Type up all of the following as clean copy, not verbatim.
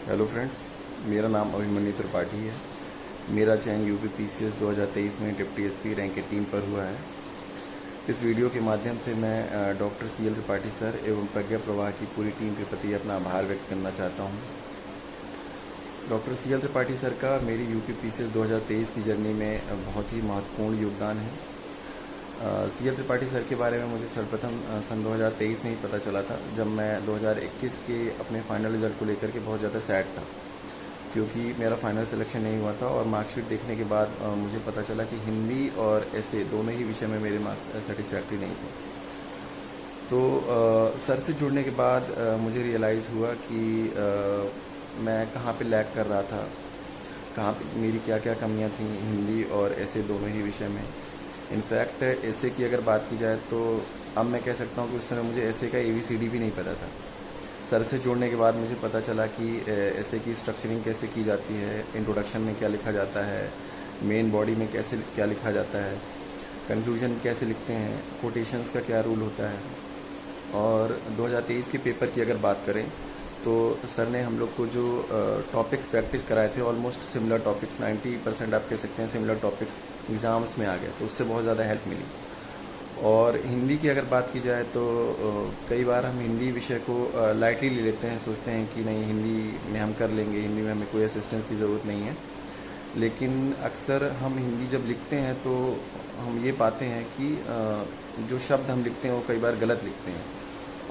Hello friends, मेरा नाम अभिमन्यु त्रिपाठी है। मेरा चयन यूपी पीसीएस 2023 में डिप्टी एसपी रैंक 18 पर हुआ है। इस वीडियो के माध्यम से मैं डॉक्टर सीएल त्रिपाठी सर एवं प्रज्ञा प्रवाह की पूरी टीम के प्रति अपना आभार व्यक्त करना चाहता हूं। डॉक्टर सीएल त्रिपाठी सर का मेरी यूपी पीसीएस 2023 की जर्नी में बहुत ही महत्वपूर्ण योगदान है। सीएल त्रिपाठी सर के बारे में मुझे सर्वप्रथम सन 2023 में ही पता चला था, जब मैं 2021 के अपने फाइनल रिजल्ट को लेकर के बहुत ज़्यादा सैड था, क्योंकि मेरा फाइनल सिलेक्शन नहीं हुआ था। और मार्कशीट देखने के बाद मुझे पता चला कि हिंदी और ऐसे दोनों ही विषय में मेरे मार्क्स सेटिस्फैक्ट्री नहीं थे। तो सर से जुड़ने के बाद मुझे रियलाइज़ हुआ कि मैं कहाँ पे लैग कर रहा था, कहाँ पे मेरी क्या क्या कमियाँ थी हिंदी और ऐसे दोनों ही विषय में। इनफैक्ट ऐसे की अगर बात की जाए तो अब मैं कह सकता हूँ कि उस समय मुझे ऐसे का ABCD भी नहीं पता था। सर से जुड़ने के बाद मुझे पता चला कि ऐसे की स्ट्रक्चरिंग कैसे की जाती है, इंट्रोडक्शन में क्या लिखा जाता है, मेन बॉडी में कैसे क्या लिखा जाता है, कंक्लूजन कैसे लिखते हैं, कोटेशंस का क्या रूल होता है। और 2023 के पेपर की अगर बात करें तो सर ने हम लोग को जो टॉपिक्स प्रैक्टिस कराए थे, ऑलमोस्ट सिमिलर टॉपिक्स, 90% आप कह सकते हैं सिमिलर टॉपिक्स एग्ज़ाम्स में आ गए, तो उससे बहुत ज़्यादा हेल्प मिली। और हिंदी की अगर बात की जाए तो कई बार हम हिंदी विषय को लाइटली ले लेते हैं, सोचते हैं कि नहीं हिंदी में हम कर लेंगे, हिंदी में हमें कोई असिस्टेंस की ज़रूरत नहीं है। लेकिन अक्सर हम हिंदी जब लिखते हैं तो हम ये पाते हैं कि जो शब्द हम लिखते हैं वो कई बार गलत लिखते हैं,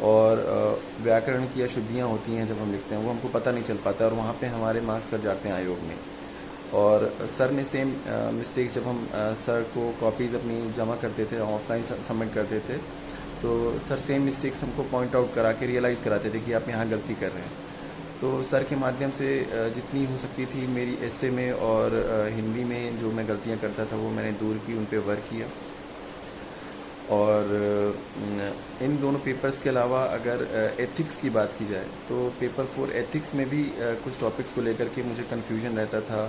और व्याकरण की अशुद्धियाँ होती हैं जब हम लिखते हैं, वो हमको पता नहीं चल पाता, और वहाँ पे हमारे मार्क्स कट जाते हैं आयोग में। और सर ने सेम मिस्टेक, जब हम सर को कॉपीज़ अपनी जमा करते थे, ऑफलाइन सबमिट करते थे, तो सर सेम मिस्टेक्स हमको पॉइंट आउट करा के रियलाइज़ कराते थे कि आप यहाँ गलती कर रहे हैं। तो सर के माध्यम से जितनी हो सकती थी मेरी ऐसे में और हिंदी में जो मैं गलतियाँ करता था वो मैंने दूर की, उन पर वर्क किया। और इन दोनों पेपर्स के अलावा अगर एथिक्स की बात की जाए तो पेपर 4 एथिक्स में भी कुछ टॉपिक्स को लेकर के मुझे कन्फ्यूजन रहता था,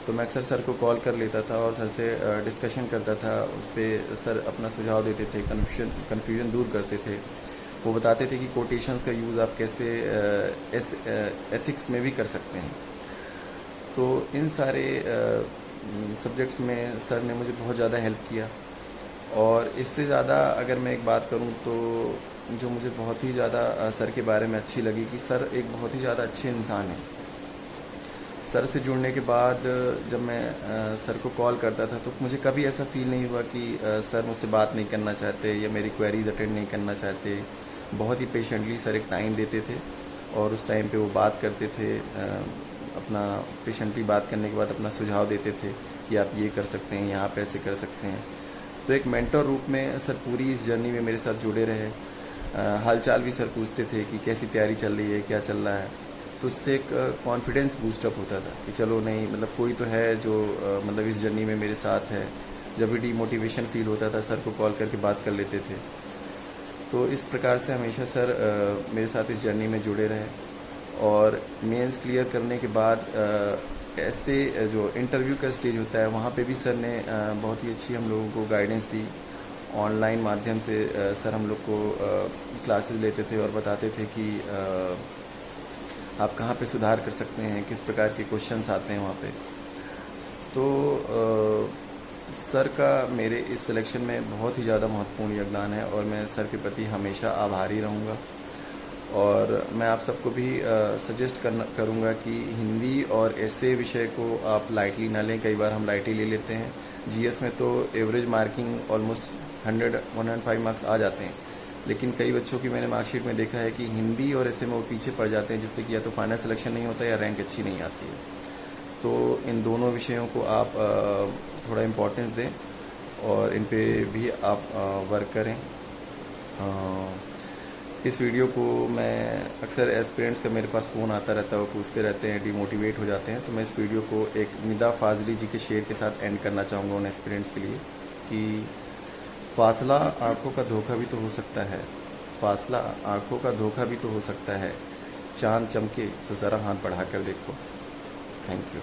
तो मैं अक्सर सर को कॉल कर लेता था और सर से डिस्कशन करता था। उस पर सर अपना सुझाव देते थे, कन्फ्यूजन दूर करते थे। वो बताते थे कि कोटेशंस का यूज़ आप कैसे एथिक्स में भी कर सकते हैं। तो इन सारे सब्जेक्ट्स में सर ने मुझे बहुत ज़्यादा हेल्प किया। और इससे ज़्यादा अगर मैं एक बात करूं तो जो मुझे बहुत ही ज़्यादा सर के बारे में अच्छी लगी कि सर एक बहुत ही ज़्यादा अच्छे इंसान हैं। सर से जुड़ने के बाद जब मैं सर को कॉल करता था तो मुझे कभी ऐसा फील नहीं हुआ कि सर मुझसे बात नहीं करना चाहते या मेरी क्वेरीज अटेंड नहीं करना चाहते। बहुत ही पेशेंटली सर एक टाइम देते थे और उस टाइम पे वो बात करते थे, अपना पेशेंटली बात करने के बाद अपना सुझाव देते थे कि आप ये कर सकते हैं, यहाँ पे ऐसे कर सकते हैं। तो एक मेंटर रूप में सर पूरी इस जर्नी में मेरे साथ जुड़े रहे। हालचाल भी सर पूछते थे कि कैसी तैयारी चल रही है, क्या चल रहा है। तो उससे एक कॉन्फिडेंस बूस्टअप होता था कि चलो नहीं, मतलब कोई तो है जो मतलब इस जर्नी में मेरे साथ है। जब भी डीमोटिवेशन फील होता था सर को कॉल करके बात कर लेते थे। तो इस प्रकार से हमेशा सर मेरे साथ इस जर्नी में जुड़े रहे। और मेंस क्लियर करने के बाद ऐसे जो इंटरव्यू का स्टेज होता है वहाँ पे भी सर ने बहुत ही अच्छी हम लोगों को गाइडेंस दी। ऑनलाइन माध्यम से सर हम लोग को क्लासेस लेते थे और बताते थे कि आप कहाँ पे सुधार कर सकते हैं, किस प्रकार के क्वेश्चंस आते हैं वहाँ पे। तो सर का मेरे इस सिलेक्शन में बहुत ही ज़्यादा महत्वपूर्ण योगदान है और मैं सर के प्रति हमेशा आभारी रहूँगा। और मैं आप सबको भी सजेस्ट करूँगा कि हिंदी और ऐसे विषय को आप लाइटली ना लें। कई बार हम लाइटली ले लेते हैं। जीएस में तो एवरेज मार्किंग ऑलमोस्ट 105 मार्क्स आ जाते हैं, लेकिन कई बच्चों की मैंने मार्कशीट में देखा है कि हिंदी और ऐसे में वो पीछे पड़ जाते हैं, जिससे कि या तो फाइनल सिलेक्शन नहीं होता या रैंक अच्छी नहीं आती है। तो इन दोनों विषयों को आप थोड़ा इम्पोर्टेंस दें और इन पे भी आप वर्क करें। इस वीडियो को मैं अक्सर एस्पिरेंट्स का मेरे पास फ़ोन आता रहता है, वो पूछते रहते हैं, डिमोटिवेट हो जाते हैं। तो मैं इस वीडियो को एक निदा फाजली जी के शेर के साथ एंड करना चाहूँगा उन एस्पिरेंट्स के लिए कि फासला आँखों का धोखा भी तो हो सकता है, फासला आँखों का धोखा भी तो हो सकता है, चांद चमके तो ज़रा हाथ बढ़ा कर देखो। Thank you.